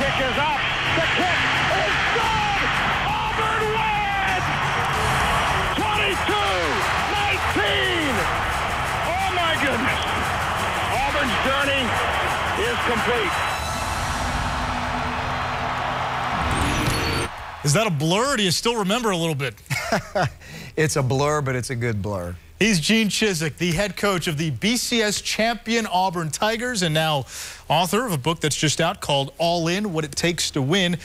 kick is up. The kick is good. Auburn wins. 22-19. Oh my goodness. Auburn's journey is complete. Is that a blur, or do you still remember a little bit? It's a blur, but it's a good blur. He's Gene Chizik, the head coach of the BCS champion Auburn Tigers, and now author of a book that's just out called All In, What It Takes to Win.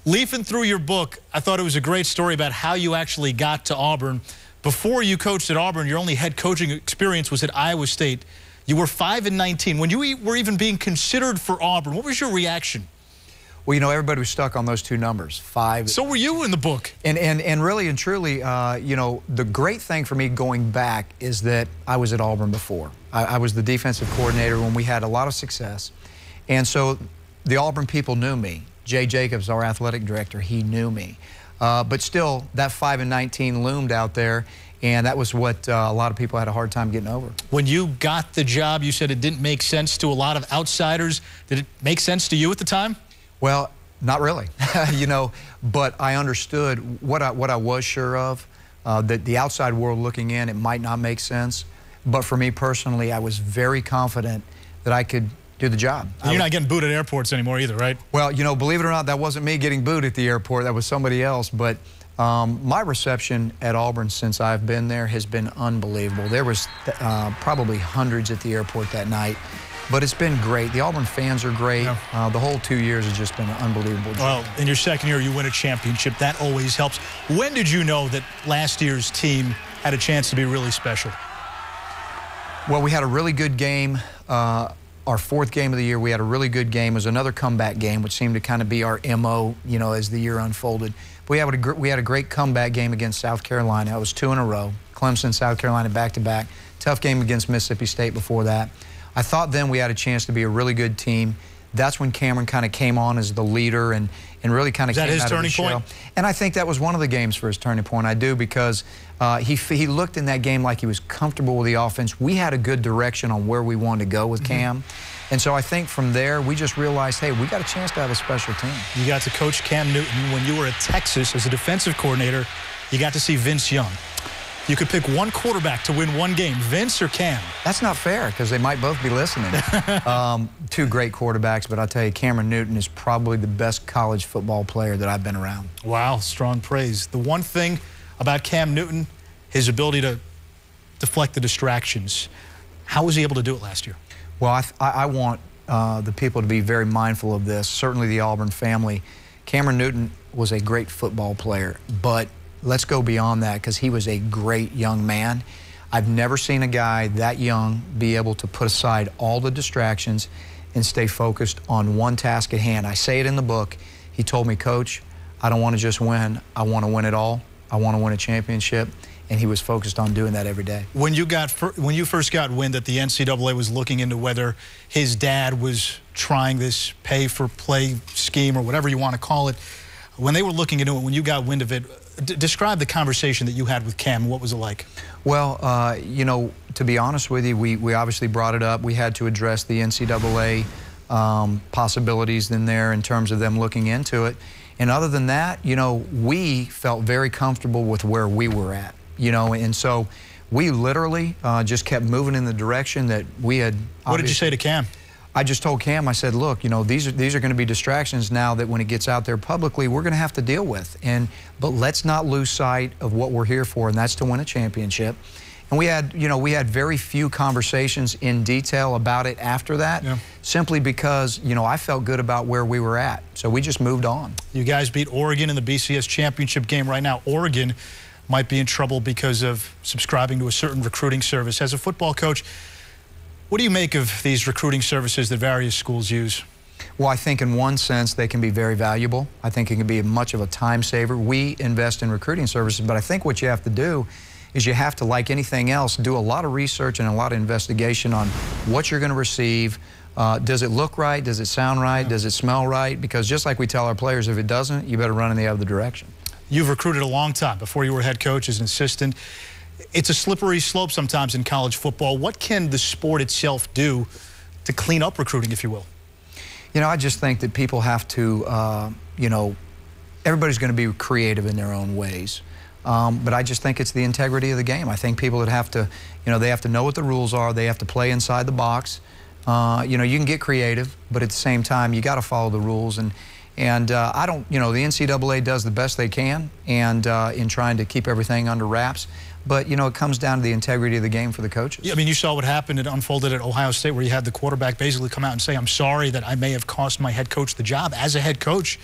Leafing through your book, I thought it was a great story about how you actually got to Auburn. Before you coached at Auburn, your only head coaching experience was at Iowa State. You were 5-19. When you were even being considered for Auburn, what was your reaction? Well, you know, everybody was stuck on those two numbers, 5. So were you in the book. And really and truly, you know, the great thing for me going back is that I was at Auburn before. I was the defensive coordinator when we had a lot of success. And so the Auburn people knew me. Jay Jacobs, our athletic director, he knew me. But still, that 5-19 loomed out there, and that was what a lot of people had a hard time getting over. When you got the job, you said it didn't make sense to a lot of outsiders. Did it make sense to you at the time? Well, not really, you know, but I understood what I was sure of, that the outside world looking in, it might not make sense. But for me personally, I was very confident that I could do the job. And you're not getting booed at airports anymore either, right? Well, you know, believe it or not, that wasn't me getting booed at the airport. That was somebody else. But my reception at Auburn since I've been there has been unbelievable. There was probably hundreds at the airport that night. But it's been great. The Auburn fans are great. Yeah. The whole 2 years has just been an unbelievable job. Well, in your second year, you win a championship. That always helps. When did you know that last year's team had a chance to be really special? Well, we had a really good game. Our fourth game of the year, we had a really good game. It was another comeback game, which seemed to kind of be our MO, you know, as the year unfolded. We had a great comeback game against South Carolina. It was 2 in a row. Clemson, South Carolina, back-to-back. Tough game against Mississippi State before that. I thought then we had a chance to be a really good team. That's when Cameron kind of came on as the leader and really kind of came out of the shell. Is that his turning point? And I think that was one of the games for his turning point. I do, because he looked in that game like he was comfortable with the offense. We had a good direction on where we wanted to go with Cam. And so I think from there, we just realized, hey, we got a chance to have a special team. You got to coach Cam Newton. When you were at Texas as a defensive coordinator, you got to see Vince Young. You could pick one quarterback to win one game, Vince or Cam. That's not fair, because they might both be listening. Two great quarterbacks, but I'll tell you, Cameron Newton is probably the best college football player that I've been around. Wow, strong praise. The one thing about Cam Newton, his ability to deflect the distractions. How was he able to do it last year? Well, I want the people to be very mindful of this, certainly the Auburn family. Cameron Newton was a great football player, but let's go beyond that, because he was a great young man. I've never seen a guy that young be able to put aside all the distractions and stay focused on one task at hand. I say it in the book. He told me, Coach, I don't want to just win. I want to win it all. I want to win a championship. And he was focused on doing that every day. When you first got wind that the NCAA was looking into whether his dad was trying this pay-for-play scheme or whatever you want to call it, when they were looking into it, when you got wind of it, describe the conversation that you had with Cam. What was it like? Well, you know, to be honest with you, we obviously brought it up. We had to address the NCAA possibilities in there in terms of them looking into it. And other than that, you know, we felt very comfortable with where we were at, you know, and so we literally just kept moving in the direction that we had. What did you say to Cam? I just told Cam, I said, look, you know, these are going to be distractions now that when it gets out there publicly, we're going to have to deal with. But let's not lose sight of what we're here for, and that's to win a championship. And we had, you know, very few conversations in detail about it after that, simply because, you know, I felt good about where we were at. So we just moved on. You guys beat Oregon in the BCS championship game. Right now, Oregon might be in trouble because of subscribing to a certain recruiting service. As a football coach, what do you make of these recruiting services that various schools use? Well, I think in one sense they can be very valuable. I think it can be much of a time saver. We invest in recruiting services, but I think what you have to do is you have to, like anything else, do a lot of research and a lot of investigation on what you're going to receive. Does it look right? Does it sound right? Does it smell right? Because just like we tell our players, if it doesn't, you better run in the other direction. You've recruited a long time before you were head coach as an assistant. It's a slippery slope sometimes in college football. What can the sport itself do to clean up recruiting, if you will? You know, I just think that people have to, you know, everybody's going to be creative in their own ways. But I just think it's the integrity of the game. I think people that have to, you know, they have to know what the rules are. They have to play inside the box. You know, you can get creative, but at the same time, you got to follow the rules. And I don't, you know, the NCAA does the best they can and in trying to keep everything under wraps. But, you know, it comes down to the integrity of the game for the coaches. Yeah, I mean, you saw what happened. It unfolded at Ohio State where you had the quarterback basically come out and say, I'm sorry that I may have cost my head coach the job. As a head coach,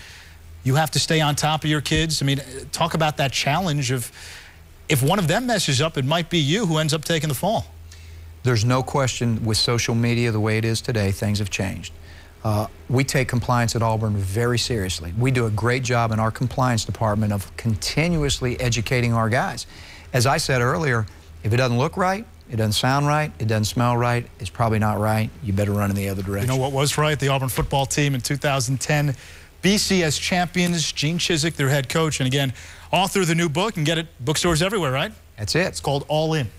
you have to stay on top of your kids. I mean, talk about that challenge of if one of them messes up, it might be you who ends up taking the fall. There's no question with social media the way it is today, things have changed. We take compliance at Auburn very seriously. We do a great job in our compliance department of continuously educating our guys. As I said earlier, if it doesn't look right, it doesn't sound right, it doesn't smell right, it's probably not right, you better run in the other direction. You know what was right? The Auburn football team in 2010, BCS champions, Gene Chizik, their head coach, and again, author of the new book, and get it bookstores everywhere, right? That's it. It's called All In.